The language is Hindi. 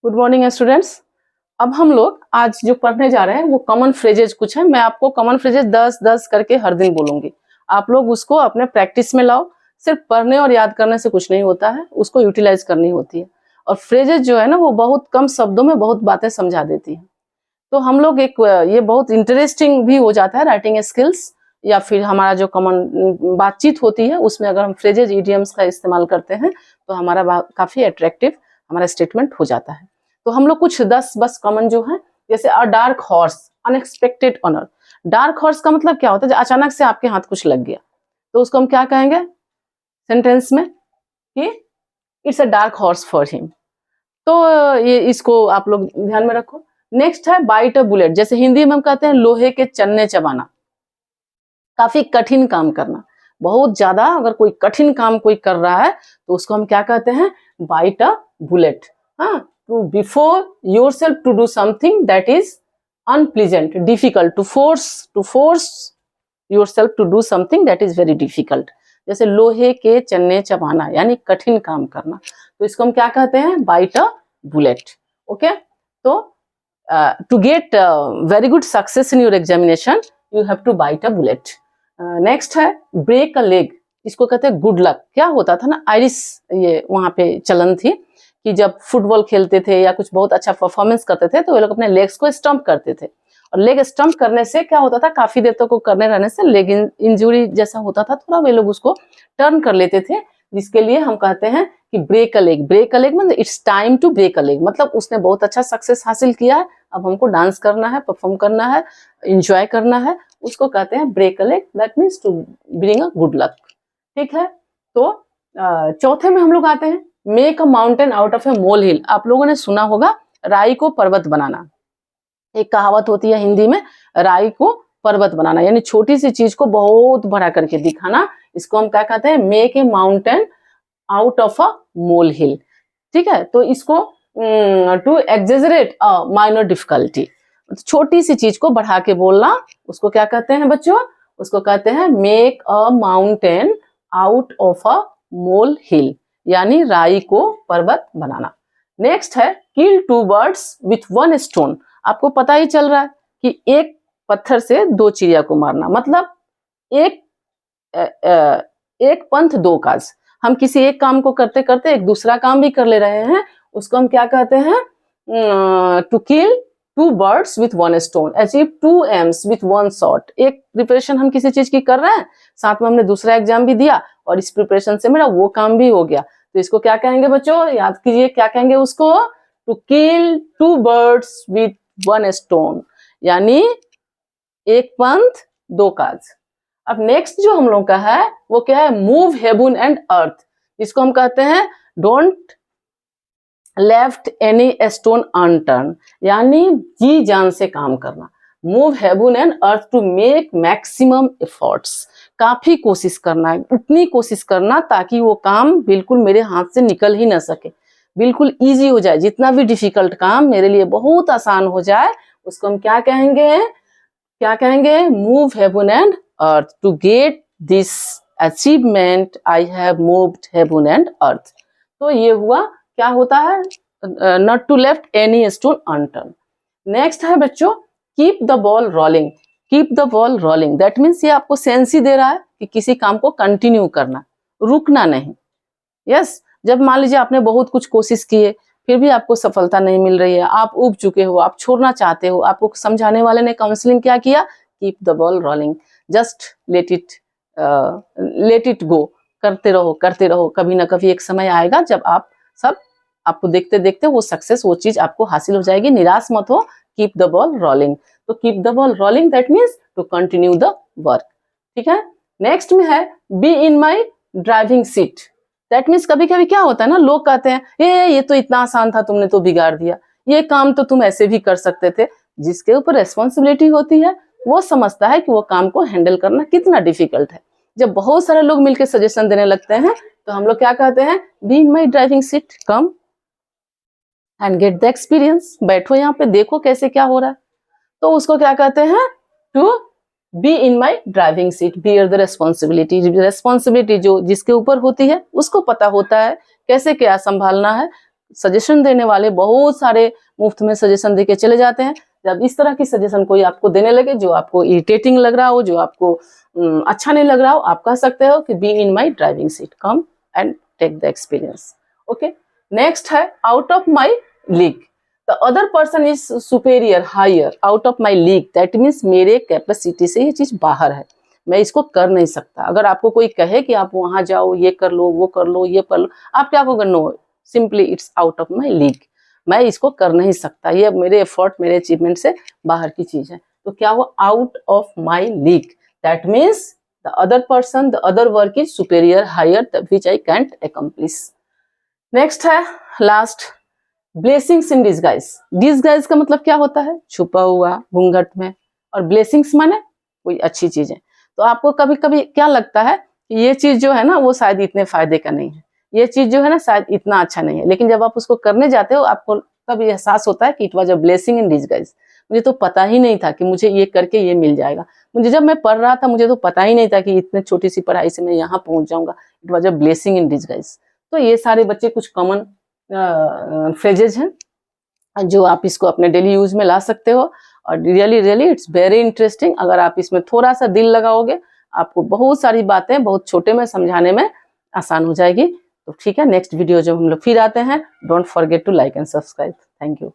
Good morning students. अब हम लोग आज जो पढ़ने जा रहे हैं वो कॉमन फ्रेजेज कुछ है। मैं आपको कॉमन फ्रेजेज 10-10 करके हर दिन बोलूंगी। आप लोग उसको अपने प्रैक्टिस में लाओ। सिर्फ पढ़ने और याद करने से कुछ नहीं होता है, उसको यूटिलाइज करनी होती है। और फ्रेजेज जो है ना वो बहुत कम शब्दों में बहुत बातें समझा देती है। तो हम लोग एक ये बहुत इंटरेस्टिंग भी हो जाता है राइटिंग स्किल्स, या फिर हमारा जो कॉमन बातचीत होती है उसमें अगर हम फ्रेजेज इडियम्स का इस्तेमाल करते हैं तो हमारा काफी अट्रैक्टिव हमारा स्टेटमेंट हो जाता है। तो हम लोग कुछ 10 बस कॉमन जो है, जैसे a dark horse, unexpected honour. Dark horse का मतलब क्या होता है? अचानक से आपके हाथ कुछ लग गया तो उसको हम क्या कहेंगे सेंटेंस में कि it's a dark horse for him. तो ये इसको आप लोग ध्यान में रखो। नेक्स्ट है बाइट अ बुलेट। जैसे हिंदी में हम कहते हैं लोहे के चन्ने चबाना, काफी कठिन काम करना। बहुत ज्यादा अगर कोई कठिन काम कोई कर रहा है तो उसको हम क्या कहते हैं? Bite a bullet. हाँ, to before yourself to do something that is unpleasant, difficult, to force yourself to do something that is very difficult। जैसे लोहे के चन्ने चबाना यानी कठिन काम करना, तो इसको हम क्या कहते हैं? Bite a bullet. ओके, तो to get very good success in your examination you have to bite a bullet। Next है ब्रेक अ लेग। इसको कहते हैं गुड लक। क्या होता था ना, आयरिश ये वहां पे चलन थी कि जब फुटबॉल खेलते थे या कुछ बहुत अच्छा परफॉर्मेंस करते थे तो वे लोग अपने लेग्स को स्टंप करते थे। और लेग स्टंप करने से क्या होता था, काफी देर तक को करने रहने से लेग इंजुरी जैसा होता था, थोड़ा वे लोग उसको टर्न कर लेते थे, जिसके लिए हम कहते हैं कि break a leg. Break a leg मतलब it's time to break a leg, मतलब उसने बहुत अच्छा सक्सेस हासिल किया है, अब हमको डांस करना है, परफॉर्म करना है, इंजॉय करना है, उसको कहते हैं break a leg. That means to bring a good luck. ठीक है, तो चौथे में हम लोग आते हैं make a mountain out of a molehill. आप लोगों ने सुना होगा राई को पर्वत बनाना। एक कहावत होती है हिंदी में, राई को पर्वत बनाना, यानी छोटी सी चीज को बहुत बड़ा करके दिखाना। इसको हम क्या कहते हैं? Make a mountain out of a molehill. ठीक है, तो इसको to exaggerate a minor difficulty, छोटी सी चीज को बढ़ा के बोलना, उसको क्या कहते हैं बच्चों? उसको कहते हैं make a mountain out of a molehill, यानी राई को पर्वत बनाना। नेक्स्ट है किल 2 बर्ड्स विथ 1 स्टोन। आपको पता ही चल रहा है कि एक पत्थर से 2 चिड़िया को मारना, मतलब एक एक पंथ 2 काज। हम किसी एक काम को करते करते एक दूसरा काम भी कर ले रहे हैं, उसको हम क्या कहते हैं? To kill 2 birds with 1 stone, achieve 2 aims with 1 shot. एक प्रिपरेशन हम किसी चीज की कर रहे हैं, साथ में हमने दूसरा एग्जाम भी दिया और इस प्रिपरेशन से मेरा वो काम भी हो गया। तो इसको क्या कहेंगे बच्चों? याद कीजिए, क्या कहेंगे उसको? To kill 2 birds with 1 stone, यानी एक पंथ 2 काज। अब नेक्स्ट जो हम लोग का है वो क्या है? Move heaven and earth. इसको हम कहते हैं don't left any stone unturned, यानी जी जान से काम करना। Move heaven and earth to make maximum efforts, काफी कोशिश करना है, उतनी कोशिश करना ताकि वो काम बिल्कुल मेरे हाथ से निकल ही ना सके, बिल्कुल इजी हो जाए, जितना भी डिफिकल्ट काम मेरे लिए बहुत आसान हो जाए, उसको हम क्या कहेंगे? क्या कहेंगे? Move heaven and earth to get this achievement I have moved heaven and earth. तो ये हुआ, क्या होता है? Not to left any stone unturned. Next है बच्चों keep the ball rolling. Keep the ball rolling that means ये आपको सेंस ही दे रहा है कि किसी काम को कंटिन्यू करना, रुकना नहीं। यस, जब मान लीजिए आपने बहुत कुछ कोशिश किए फिर भी आपको सफलता नहीं मिल रही है, आप उब चुके हो, आप छोड़ना चाहते हो, आपको समझाने वाले ने काउंसलिंग क्या किया? Keep the ball rolling, just let it go, करते रहो करते रहो, कभी ना कभी एक समय आएगा जब आप सब आपको देखते देखते वो सक्सेस, वो चीज आपको हासिल हो जाएगी, निराश मत हो। कीप द बॉल रोलिंग, तो keep the ball rolling that means to continue the work. ठीक है, नेक्स्ट में है be in my driving seat. That means कभी कभी क्या होता है ना, लोग कहते हैं ये तो इतना आसान था, तुमने तो बिगाड़ दिया, ये काम तो तुम ऐसे भी कर सकते थे। जिसके ऊपर रेस्पॉन्सिबिलिटी होती है वो समझता है कि वो काम को हैंडल करना कितना डिफिकल्ट है। जब बहुत सारे लोग मिलकर सजेशन देने लगते हैं तो हम लोग क्या कहते हैं? B in my driving seat, come and get the experience, बैठो यहाँ पे, देखो कैसे क्या हो रहा है। तो उसको क्या कहते हैं? To be in my driving seat, bear the responsibility. Responsibility जो जिसके ऊपर होती है उसको पता होता है कैसे क्या संभालना है, सजेशन देने वाले बहुत सारे मुफ्त में सजेशन देके चले जाते हैं। जब इस तरह की सजेशन कोई आपको देने लगे जो आपको इरिटेटिंग लग रहा हो, जो आपको अच्छा नहीं लग रहा हो, आप कह सकते हो कि be in my driving seat, come and take the experience. Okay, next है out of my league. The other person is superior, higher, out of my league, that means मेरे कैपेसिटी से ये चीज बाहर है, मैं इसको कर नहीं सकता। अगर आपको कोई कहे कि आप वहां जाओ, ये कर लो, वो कर लो, ये कर लो, आप क्या कहोगे? No, simply it's out of my league, मैं इसको कर नहीं सकता, ये मेरे एफर्ट, मेरे अचीवमेंट से बाहर की चीज है। तो क्या हुआ? Out of my league, that means the other person, the other work is superior, higher, which I can't accomplish. Next है last, blessings in disguise. Disguise का मतलब क्या होता है? छुपा हुआ, घूंघट में, और ब्लेसिंग्स माने कोई अच्छी चीज है। तो आपको कभी कभी क्या लगता है कि ये चीज जो है ना वो शायद इतने फायदे का नहीं है, ये चीज जो है ना शायद इतना अच्छा नहीं है, लेकिन जब आप उसको करने जाते हो आपको तब एहसास होता है कि it was a blessing in disguise. मुझे तो पता ही नहीं था कि मुझे ये करके ये मिल जाएगा। मुझे जब मैं पढ़ रहा था मुझे तो पता ही नहीं था कि इतने छोटी सी पढ़ाई से मैं यहाँ पहुंच जाऊंगा। It was a blessing in disguise. तो ये सारे बच्चे कुछ कॉमन फ्रेजेज हैं जो आप इसको अपने डेली यूज में ला सकते हो, और really really it's very interesting. अगर आप इसमें थोड़ा सा दिल लगाओगे आपको बहुत सारी बातें बहुत छोटे में समझाने में आसान हो जाएगी। तो ठीक है, नेक्स्ट वीडियो जब हम लोग फिर आते हैं, don't forget to like and subscribe. Thank you.